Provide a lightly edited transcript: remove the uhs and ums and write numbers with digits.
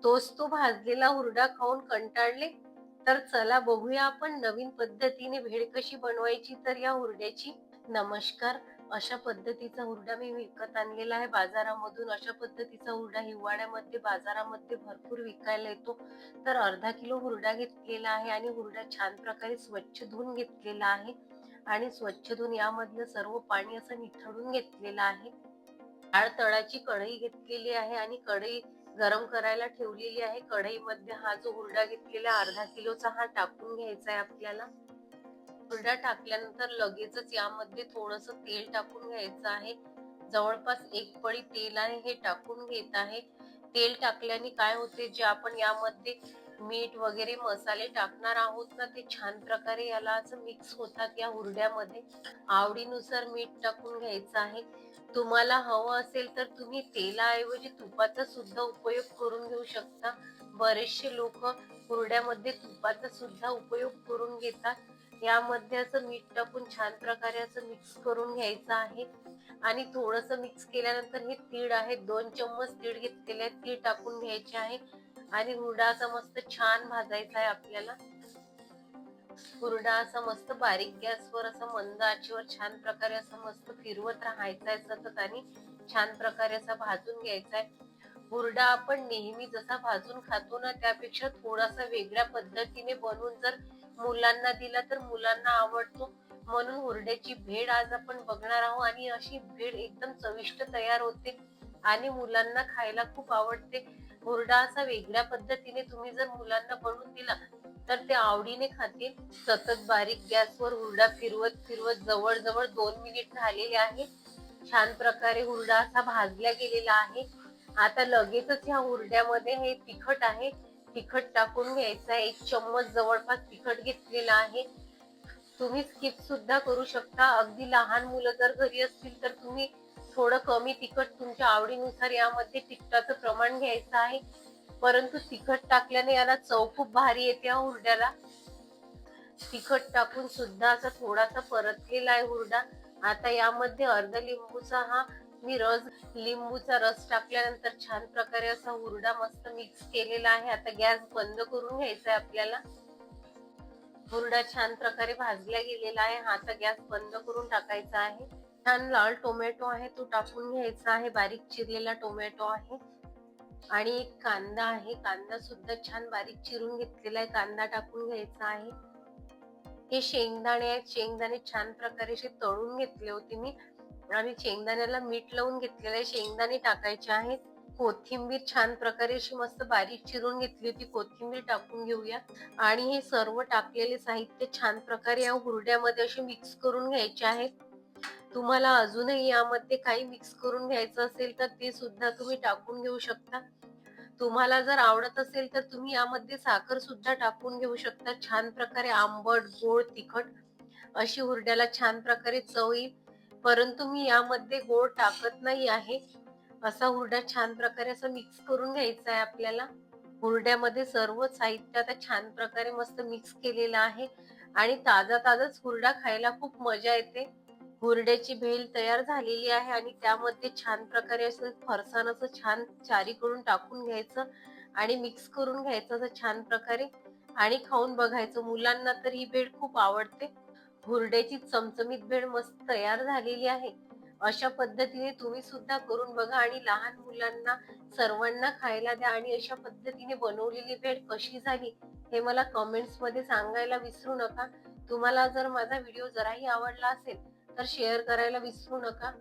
तोच तो भाजलेला हुरडा खाऊन कंटाळले? तर चला बघूया आपण नवीन पद्धतीने भेळ कशी बनवायची तर या हुरड्याची. नमस्कार. अशा पद्धतीचा हुरडा मी विकत आणलेला आहे बाजारामधून. अशा पद्धतीचा हुरडा हिवाळ्यामध्ये बाजारामध्ये भरपूर विकायला येतो. तर अर्धा किलो हुरडा घेतलेला आहे आणि हुरडा छान प्रकारे स्वच्छ धुवून घेतलेला आहे आणि स्वच्छ धुवून यामधलं सर्व पाणी असं निथळून घेतलेलं आहे. डाळ तळाची कढई घेतलेली आहे आणि कढई गरम करायला ठेवलेली आहे. कढईमध्ये हा जो हुरडा घेतलेला अर्धा किलोचा हा टाकून घ्यायचा आहे आपल्याला. हुरडा टाकल्यानंतर लगेचच यामध्ये थोडंसं तेल टाकून घ्यायचं आहे. जवळपास 1 पळी तेल आहे हे टाकून घेत आहे. तेल टाकल्याने काय होते, जे आपण यामध्ये मीठ वगैरे मसाले टाकणार आहोत ना, ते छान प्रकारे याला असं मिक्स होतात या हुरड्यामध्ये. आवडीनुसार मीठ टाकून घ्यायचं आहे. तुम्हाला हवं असेल तर तुम्ही तेलाऐवजी तुपाचा सुद्धा उपयोग करून घेऊ शकता. बरेचसे लोकं हुरड्यामध्ये तुपाचा सुद्धा उपयोग करून घेतात. यामध्ये असं मीठ टाकून छान प्रकारे असं मिक्स करून घ्यायचं आहे आणि थोडंसं मिक्स केल्यानंतर हे तीळ आहेत, 2 चम्मच तीळ घेतलेले आहेत, तीळ टाकून घ्यायचे आहे आणि हुरडा असा मस्त छान भाजायचा आहे आपल्याला. हुरडा असा मस्त बारीक गॅसवर असा मंद आचेवर छान प्रकारे असं मस्त फिरवत राहायचा आहे सतत आणि छान प्रकारे असा भाजून घ्यायचा आहे. हुरडा आपण नेहमी जसा भाजून खातो ना, त्यापेक्षा थोडासा वेगळ्या पद्धतीने बनवून जर मुलांना दिला तर मुलांना आवडतो. म्हणून हुरड्याची भेळ आज आपण बघणार आहोत आणि अशी भेळ एकदम चविष्ट तयार होते आणि मुलांना खायला खूप आवडते. हुरडा असा वेगळ्या पद्धतीने तुम्ही जर मुलांना बनवून दिला तर ते आवडीने खातील. सतत बारीक गॅसवर हुरडा फिरवत फिरवत जवळ-जवळ 2 मिनिट झालेले आहे. छान प्रकारे हुरडा असा भाजला गेलेला आहे. आता लगेचच ह्या हुरड्यामध्ये हे तिखट आहे. तिखट टाकून घ्यायचं आहे. 1 चम्मच जवळपास तिखट घेतलेलं आहे. तुम्ही स्किप सुद्धा करू शकता. अगदी लहान मुलं जर घरी असतील तर तुम्ही थोडं कमी तिखट तुमच्या आवडीनुसार यामध्ये तिखटाचं प्रमाण घ्यायचं आहे. परंतु तिखट टाकल्याने याला चव खूप भारी येते या हुरड्याला. तिखट टाकून सुद्धा असा थोडासा परतलेला आहे हुरडा. आता यामध्ये अर्ध लिंबूचा हा मी लिंबूचा रस टाकल्यानंतर छान प्रकारे असा हुरडा मस्त मिक्स केलेला आहे. आता गॅस बंद करून घ्यायचा आहे आपल्याला. हुरडा छान प्रकारे भाजला गेलेला आहे. आता गॅस बंद करून टाकायचा आहे. छान लाल टोमॅटो आहे तो टाकून घ्यायचा आहे. बारीक चिरलेला टोमॅटो आहे आणि एक कांदा आहे. कांदा सुद्धा छान बारीक चिरून घेतलेला आहे. कांदा टाकून घ्यायचा आहे. हे शेंगदाणे आहेत. शेंगदाणे छान प्रकारे असे तळून घेतले होते मी आणि शेंगदाण्याला मीठ लावून घेतलेलं आहे. शेंगदाणे टाकायचे आहेत. कोथिंबीर छान प्रकारे अशी मस्त बारीक चिरून घेतली होती. कोथिंबीर टाकून घेऊया आणि हे सर्व टाकलेले साहित्य छान प्रकारे या हुरड्यामध्ये असे मिक्स करून घ्यायचे आहेत. तुम्हाला अजूनही यामध्ये काही मिक्स करून घ्यायचं असेल तर ते सुद्धा तुम्ही टाकून घेऊ शकता. तुम्हाला जर आवडत असेल तर तुम्ही यामध्ये साखर सुद्धा टाकून घेऊ शकता. छान प्रकारे आंबट, गोड, तिखट अशी हुरड्याला छान प्रकारे चव येईल. परंतु मी यामध्ये गोड टाकत नाही आहे. असा हुरडा छान प्रकारे असं मिक्स करून घ्यायचा आहे आपल्याला. हुरड्यामध्ये सर्व साहित्य आता छान प्रकारे मस्त मिक्स केलेलं आहे आणि ताजा-ताजाच हुरडा खायला खूप मजा येते. हुरड्याची भेल तयार झालेली आहे आणि त्यामध्ये छान प्रकारे असं फरसाण असं छान चारीकडून टाकून घ्यायचं आणि मिक्स करून घ्यायचं असं छान प्रकारे आणि खाऊन बघायचं. मुलांना तर ही भेळ खूप आवडते. हुरड्याची चमचमीत भेळ मस्त तयार झालेली आहे. अशा पद्धतीने तुम्ही सुद्धा करून बघा आणि लहान मुलांना सर्वांना खायला द्या आणि अशा पद्धतीने बनवलेली भेळ कशी झाली हे मला कमेंट्समध्ये सांगायला विसरू नका. तुम्हाला जर माझा व्हिडिओ जराही आवडला असेल तर शेअर करायला विसरू नका.